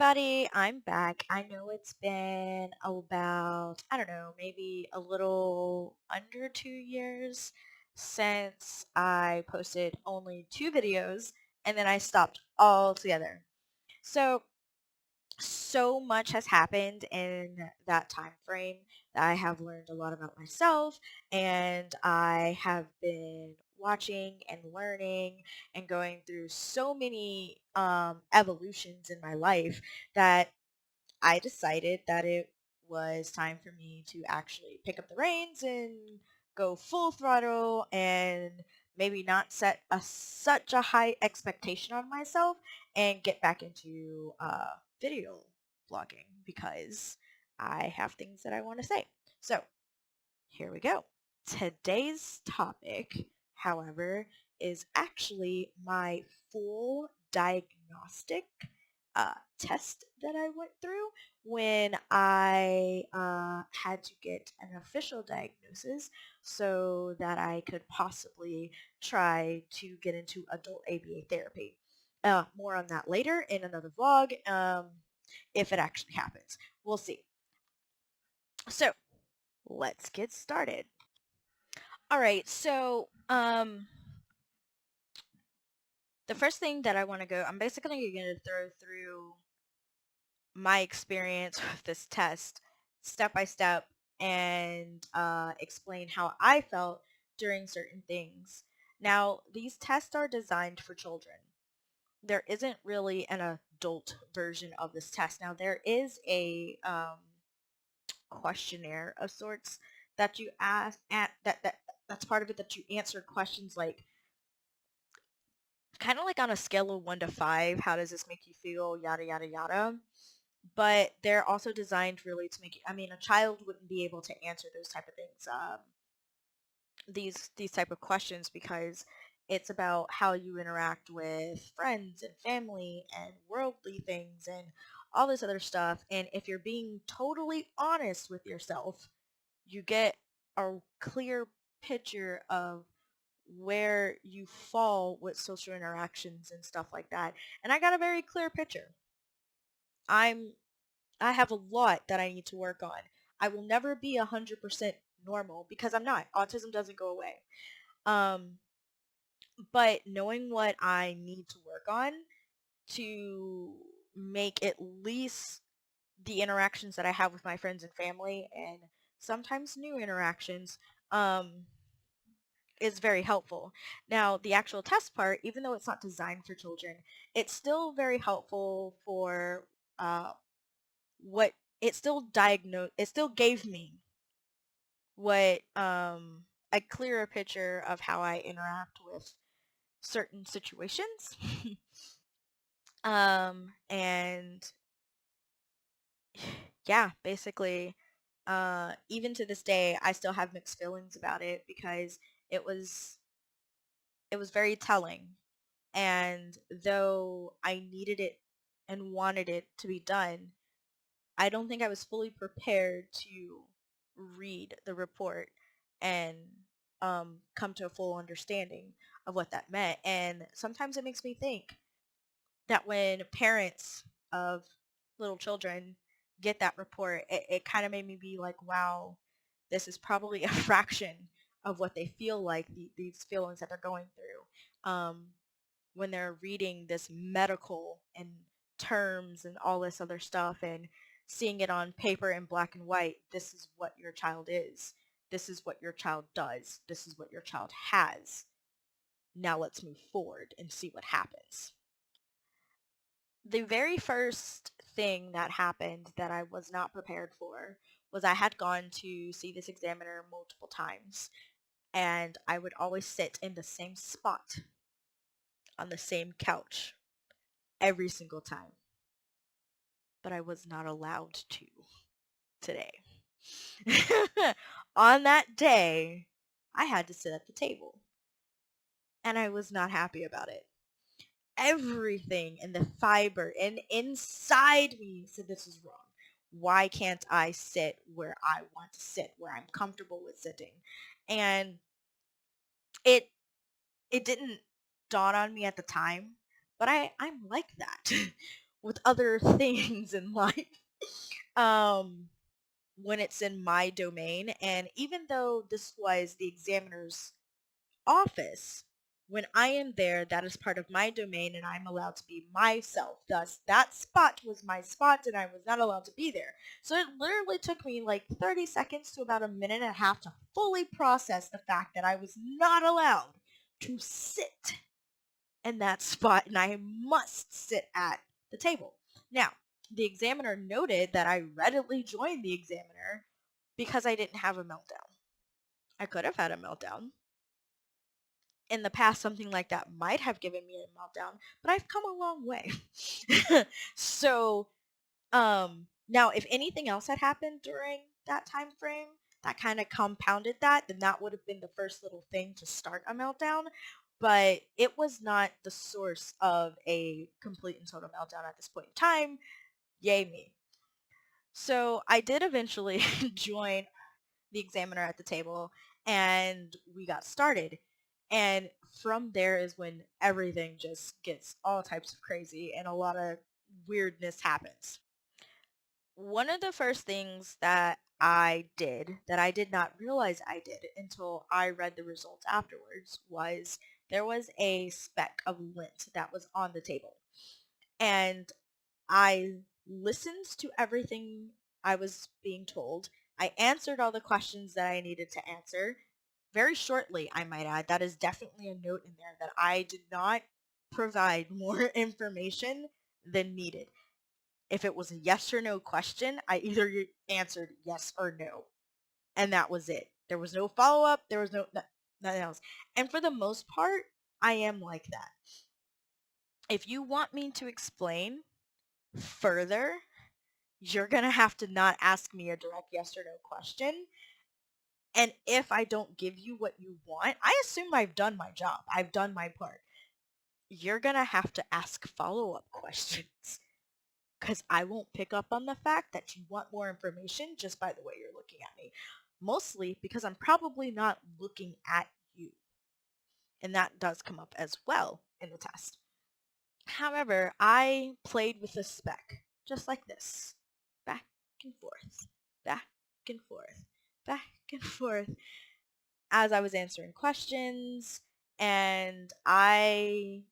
everybody, I'm back. I know it's been about, I don't know, maybe a little under 2 years since I posted only two videos and then I stopped altogether. So much has happened in that time frame that I have learned a lot about myself, and I have been watching and learning and going through so many evolutions in my life that I decided that it was time for me to actually pick up the reins and go full throttle and maybe not set such a high expectation on myself and get back into video blogging because I have things that I want to say. So here we go. Today's topic, however, is actually my full diagnostic test that I went through when I had to get an official diagnosis so that I could possibly try to get into adult ABA therapy. More on that later in another vlog, if it actually happens. We'll see. So let's get started. All right, so the first thing that I want to go, I'm basically going to throw through my experience with this test step by step and explain how I felt during certain things. Now, these tests are designed for children. There isn't really an adult version of this test. Now, there is a questionnaire of sorts that you ask at that's part of it, that you answer questions like kind of like on a scale of 1 to 5, how does this make you feel, yada yada yada. But they're also designed really to make you, I mean, a child wouldn't be able to answer those type of things, these type of questions, because it's about how you interact with friends and family and worldly things and all this other stuff. And if you're being totally honest with yourself, you get a clear picture of where you fall with social interactions and stuff like that. And I got a very clear picture. I'm I have a lot that I need to work on. I will never be 100% normal because I'm not. Autism doesn't go away. Um, but knowing what I need to work on to make at least the interactions that I have with my friends and family, and sometimes new interactions, um, is very helpful. Now, the actual test part, even though it's not designed for children, it's still very helpful for uh, what it still gave me what a clearer picture of how I interact with certain situations. And yeah, basically, even to this day, I still have mixed feelings about it because it was it was very telling. And though I needed it and wanted it to be done, I don't think I was fully prepared to read the report and come to a full understanding of what that meant. And sometimes it makes me think that when parents of little children get that report, it kind of made me be like, wow, this is probably a fraction of what they feel like, these feelings that they're going through. When they're reading this medical and terms and all this other stuff and seeing it on paper in black and white. This is what your child is. This is what your child does. This is what your child has. Now let's move forward and see what happens. The very first thing that happened that I was not prepared for was I had gone to see this examiner multiple times, and I would always sit in the same spot on the same couch every single time. But I was not allowed to today. On that day, I had to sit at the table, and I was not happy about it. Everything in the fiber and inside me said this is wrong. Why can't I sit where I want to sit, where I'm comfortable with sitting? And it it didn't dawn on me at the time, but I'm like that. with other things in life. Um, when it's in my domain. And even though this was the examiner's office, when I am there, that is part of my domain and I'm allowed to be myself. Thus, that spot was my spot and I was not allowed to be there. So it literally took me like 30 seconds to about a minute and a half to fully process the fact that I was not allowed to sit in that spot and I must sit at the table. Now, the examiner noted that I readily joined the examiner because I didn't have a meltdown. I could have had a meltdown. In the past, something like that might have given me a meltdown, but I've come a long way. So, now if anything else had happened during that time frame that kind of compounded that, then that would have been the first little thing to start a meltdown. But it was not the source of a complete and total meltdown at this point in time. Yay me. So I did eventually join the examiner at the table and we got started. And from there is when everything just gets all types of crazy and a lot of weirdness happens. One of the first things that I did that I did not realize I did until I read the results afterwards was there was a speck of lint that was on the table. And I listened to everything I was being told. I answered all the questions that I needed to answer. Very shortly, I might add. That is definitely a note in there that I did not provide more information than needed. If it was a yes or no question, I either answered yes or no. And that was it. There was no follow up. There was nothing else. And for the most part, I am like that. If you want me to explain further, you're going to have to not ask me a direct yes or no question. And if I don't give you what you want, I assume I've done my job. I've done my part. You're going to have to ask follow-up questions because I won't pick up on the fact that you want more information just by the way you're looking at me. Mostly because I'm probably not looking at you. And that does come up as well in the test. However, I played with the spec just like this. Back and forth, back and forth, back and forth as I was answering questions, and I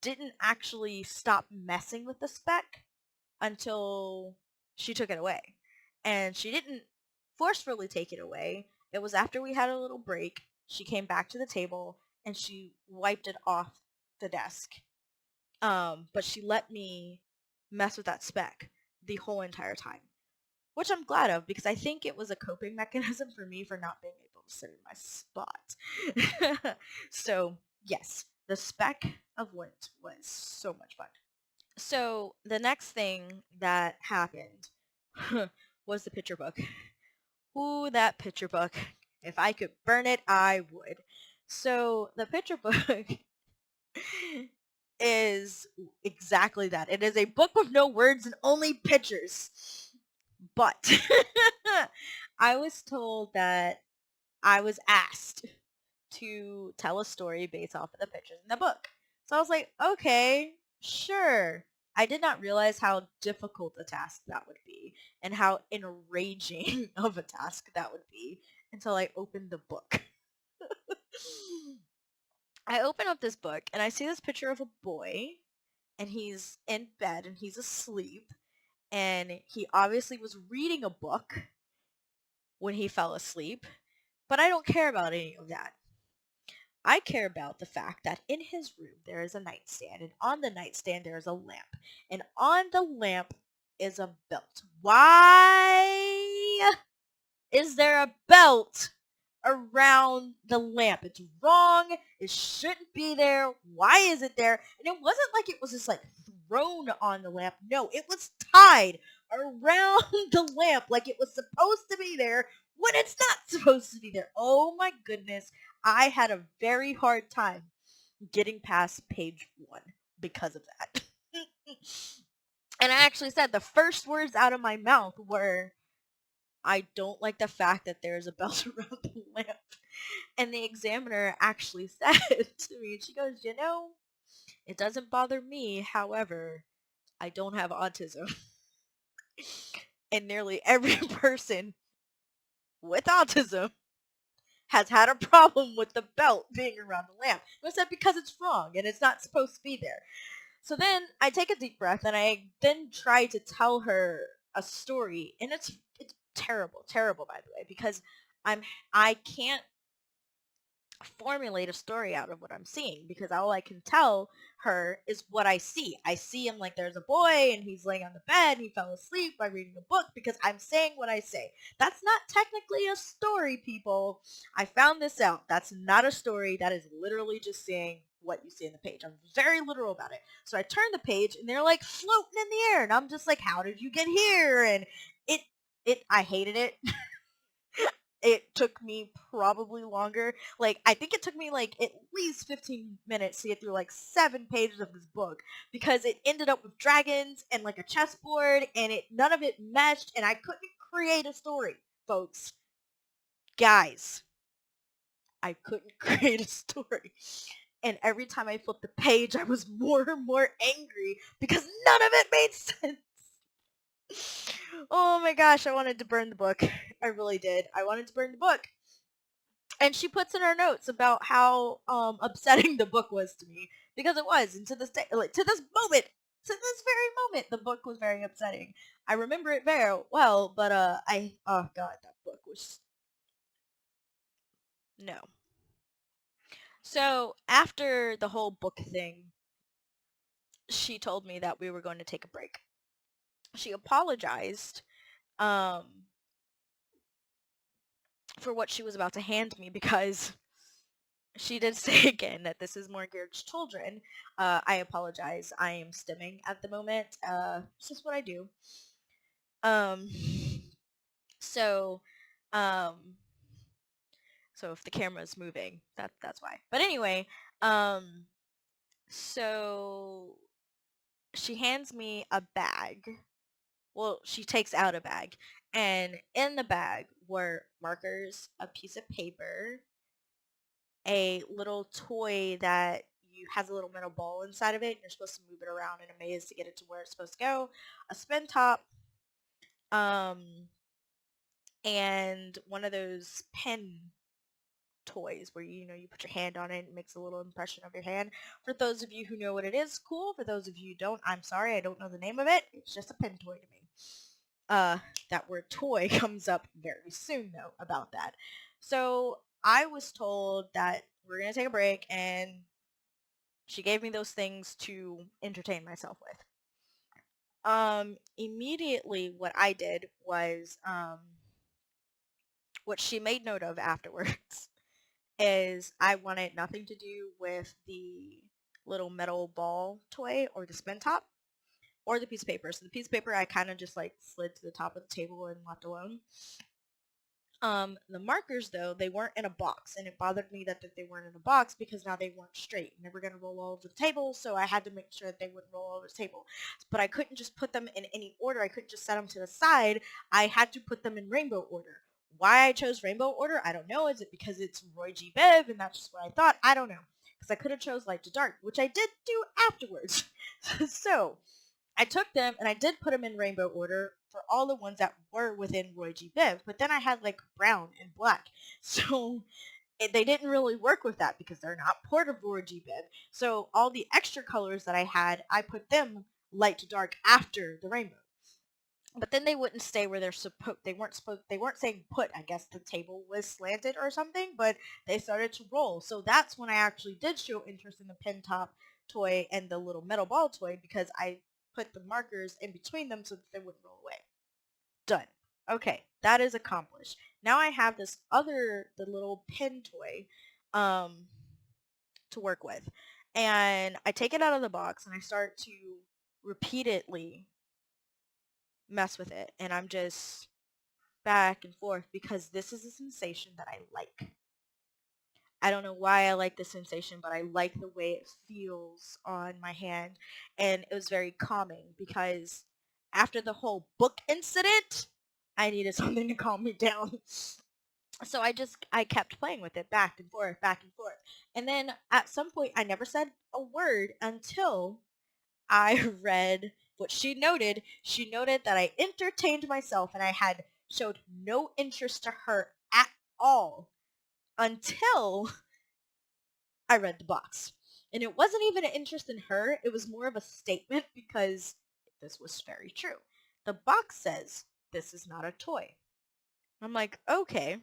didn't actually stop messing with the spec until she took it away. And she didn't forcefully take it away. It was after we had a little break. She came back to the table and she wiped it off the desk. But she let me mess with that spec the whole entire time, which I'm glad of because I think it was a coping mechanism for me for not being able to sit in my spot. So yes, the spec of lint was so much fun. So the next thing that happened was the picture book. Ooh, that picture book. If I could burn it, I would. So the picture book is exactly that. It is a book with no words and only pictures. But I was told that I was asked to tell a story based off of the pictures in the book. So I was like, okay, sure. I did not realize how difficult a task that would be and how enraging of a task that would be until I opened the book. I open up this book and I see this picture of a boy and he's in bed and he's asleep and he obviously was reading a book when he fell asleep, but I don't care about any of that. I care about the fact that in his room there is a nightstand, and on the nightstand there is a lamp, and on the lamp is a belt. Why is there a belt around the lamp? It's wrong. It shouldn't be there. Why is it there? And it wasn't like it was just like thrown on the lamp. No, it was tied around the lamp like it was supposed to be there when it's not supposed to be there. Oh my goodness. I had a very hard time getting past page 1 because of that. And I actually said the first words out of my mouth were, I don't like the fact that there is a belt around the lamp. And the examiner actually said to me, she goes, it doesn't bother me. However, I don't have autism. And nearly every person with autism has had a problem with the belt being around the lamp. I said because it's wrong and it's not supposed to be there. So then I take a deep breath and I then try to tell her a story, and it's terrible, terrible by the way, because I can't formulate a story out of what I'm seeing because all I can tell her is what I see. I see him like there's a boy and he's laying on the bed and he fell asleep by reading a book because I'm saying what I say. That's not technically a story, people. I found this out. That's not a story. That is literally just saying what you see in the page. I'm very literal about it. So I turn the page and they're like floating in the air and I'm just like, how did you get here? And it I hated it. It took me probably longer. Like, I think it took me like at least 15 minutes to get through like 7 pages of this book because it ended up with dragons and like a chessboard and none of it meshed and I couldn't create a story, folks. Guys, I couldn't create a story. And every time I flipped the page, I was more and more angry because none of it made sense. Oh my gosh, I wanted to burn the book. I really did. I wanted to burn the book. And she puts in her notes about how upsetting the book was to me because it was, and to this day, like to this moment, to this very moment, the book was very upsetting. I remember it very well, but oh god, that book was no. So after the whole book thing, she told me that we were going to take a break. She apologized um for what she was about to hand me because she did say again that this is more geared to children. I apologize. I am stimming at the moment. It's just what I do. Um, so, um, so if the camera is moving, that's why. But anyway, um, so she hands me a bag. Well, she takes out a bag, and in the bag were markers, a piece of paper, a little toy that you has a little metal ball inside of it and you're supposed to move it around in a maze to get it to where it's supposed to go, a spin top, um and one of those pen toys where you put your hand on it and it makes a little impression of your hand. For those of you who know what it is, cool. For those of you who don't, I'm sorry, I don't know the name of it. It's just a pen toy to me. That word toy comes up very soon though about that. So I was told that we're gonna take a break and she gave me those things to entertain myself with. Immediately what I did was, what she made note of afterwards is I wanted nothing to do with the little metal ball toy or the spin top or the piece of paper. So the piece of paper I kind of just like slid to the top of the table and left alone. The markers though, they weren't in a box, and it bothered me that they weren't in a box because now they weren't straight and they were going to roll all over the table, so I had to make sure that they wouldn't roll all over the table. But I couldn't just put them in any order. I couldn't just set them to the side. I had to put them in rainbow order. Why I chose rainbow order, I don't know. Is it because it's Roy G. Biv and that's just what I thought? I don't know. Because I could have chose light to dark, which I did do afterwards. So I took them and I did put them in rainbow order for all the ones that were within Roy G. Biv, but then I had like brown and black. So they didn't really work with that because they're not part of Roy G. Biv. So all the extra colors that I had, I put them light to dark after the rainbow. But then they wouldn't stay where they weren't saying put. I guess the table was slanted or something, but they started to roll. So that's when I actually did show interest in the pin top toy and the little metal ball toy because I put the markers in between them so that they wouldn't roll away. Done. Okay, that is accomplished. Now I have the little pin toy um to work with. And I take it out of the box and I start to repeatedly mess with it, and I'm just back and forth because this is a sensation that I like. I don't know why I like this sensation, but I like the way it feels on my hand. And it was very calming because after the whole book incident, I needed something to calm me down. So I kept playing with it back and forth, back and forth. And then at some point I never said a word until I read what she noted that I entertained myself and I had showed no interest to her at all until I read the box. And it wasn't even an interest in her, it was more of a statement because this was very true. The box says, "This is not a toy." I'm like, okay,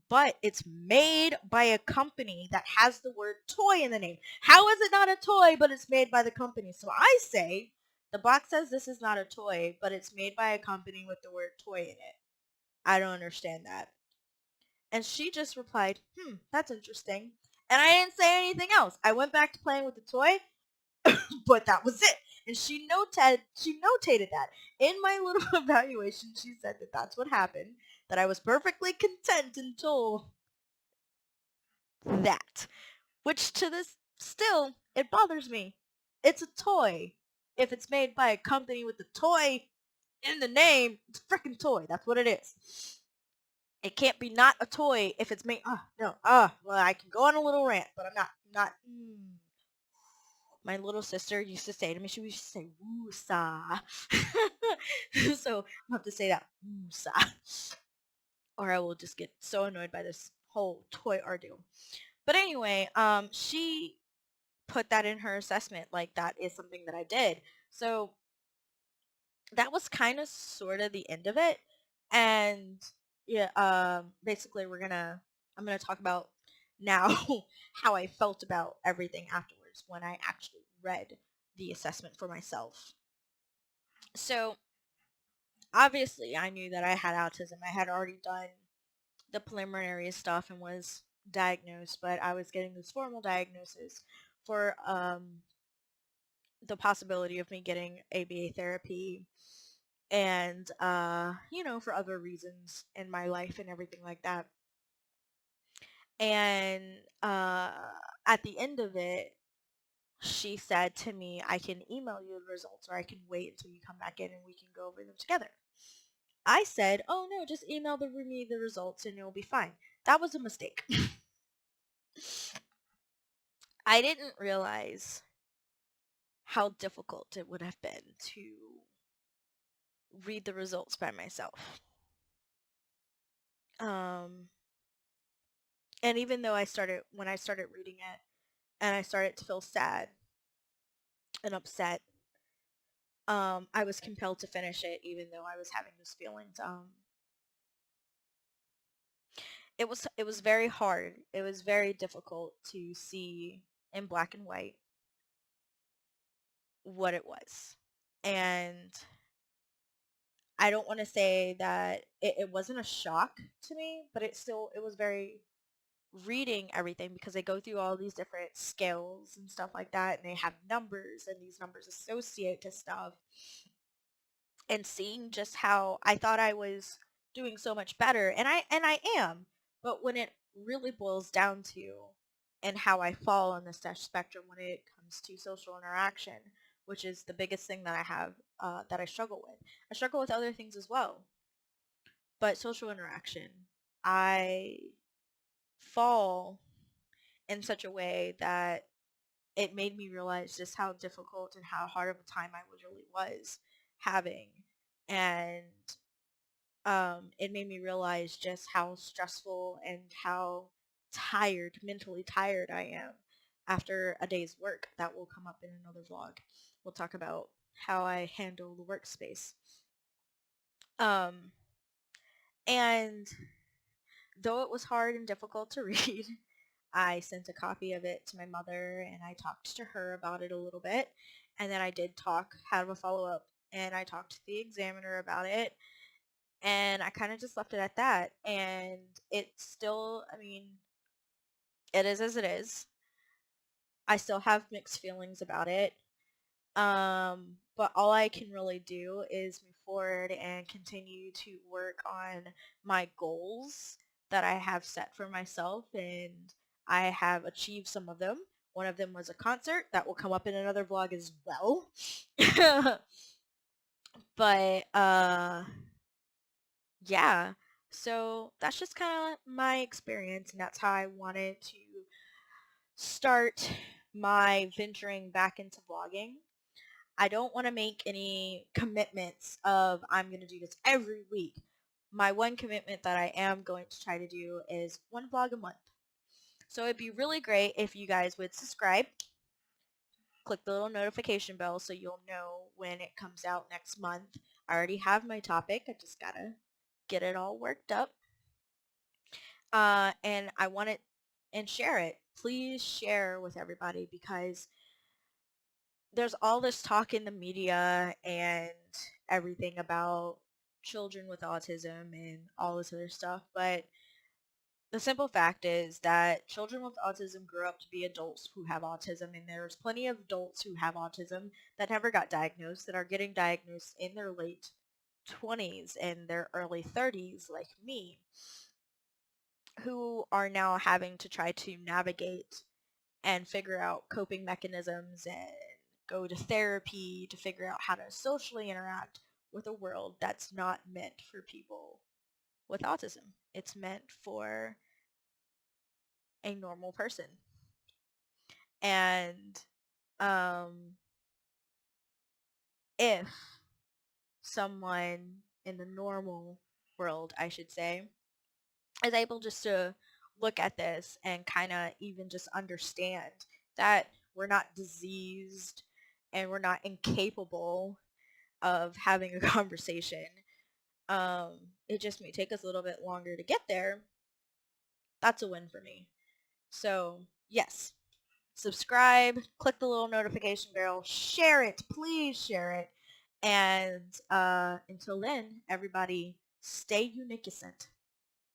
but it's made by a company that has the word toy in the name. How is it not a toy, but it's made by the company? So I say, the box says this is not a toy, but it's made by a company with the word toy in it. I don't understand that. And she just replied, that's interesting. And I didn't say anything else. I went back to playing with the toy, but that was it. And she notated that. In my little evaluation, she said that that's what happened, that I was perfectly content until that. Which to this, still, it bothers me. It's a toy. If it's made by a company with the toy in the name, it's a freaking toy. That's what it is. It can't be not a toy if it's made. No. Well, I can go on a little rant, but I'm not. My little sister used to say to me, she used to say "woosah," so I have to say that "woosah," or I will just get so annoyed by this whole toy ordeal. But anyway, she put that in her assessment, like that is something that I did. So that was kind of sort of the end of it. And yeah, basically I'm gonna talk about now how I felt about everything afterwards when I actually read the assessment for myself. So obviously I knew that I had autism. I had already done the preliminary stuff and was diagnosed, but I was getting this formal diagnosis for the possibility of me getting ABA therapy and for other reasons in my life and everything like that. And at the end of it, she said to me, I can email you the results or I can wait until you come back in and we can go over them together. I said, oh no, just email me the results and it'll be fine. That was a mistake. I didn't realize how difficult it would have been to read the results by myself. And even though when I started reading it and I started to feel sad and upset, I was compelled to finish it even though I was having those feelings. It was very hard. It was very difficult to see in black and white what it was. And I don't want to say that it wasn't a shock to me, but it was very reading everything because they go through all these different scales and stuff like that and they have numbers and these numbers associate to stuff and seeing just how I thought I was doing so much better and I am, but when it really boils down to and how I fall on the spectrum when it comes to social interaction, which is the biggest thing that I have that I struggle with. I struggle with other things as well, but social interaction, I fall in such a way that it made me realize just how difficult and how hard of a time I really was having. And it made me realize just how stressful and how mentally tired I am after a day's work. That will come up in another vlog. We'll talk about how I handle the workspace. Um, and though it was hard and difficult to read, I sent a copy of it to my mother and I talked to her about it a little bit. And then I did have a follow-up and I talked to the examiner about it. And I kind of just left it at that. And it's still, I mean, it is as it is. I still have mixed feelings about it. But all I can really do is move forward and continue to work on my goals that I have set for myself, and I have achieved some of them. One of them was a concert that will come up in another vlog as well. But yeah, so that's just kind of my experience, and that's how I wanted to start my venturing back into vlogging. I don't want to make any commitments of I'm going to do this every week. My one commitment that I am going to try to do is one vlog a month. So it'd be really great if you guys would subscribe, click the little notification bell so you'll know when it comes out next month. I already have my topic. I just gotta get it all worked up. And I want it and share it. Please share with everybody because there's all this talk in the media and everything about children with autism and all this other stuff, but the simple fact is that children with autism grow up to be adults who have autism, and there's plenty of adults who have autism that never got diagnosed, that are getting diagnosed in their late 20s and their early 30s, like me, who are now having to try to navigate and figure out coping mechanisms and go to therapy to figure out how to socially interact with a world that's not meant for people with autism. It's meant for a normal person. And um, if someone in the normal world, I should say, is able just to look at this and kind of even just understand that we're not diseased and we're not incapable of having a conversation, it just may take us a little bit longer to get there. That's a win for me. So yes, subscribe, click the little notification bell, share it, please share it. And until then, everybody, stay unicusent.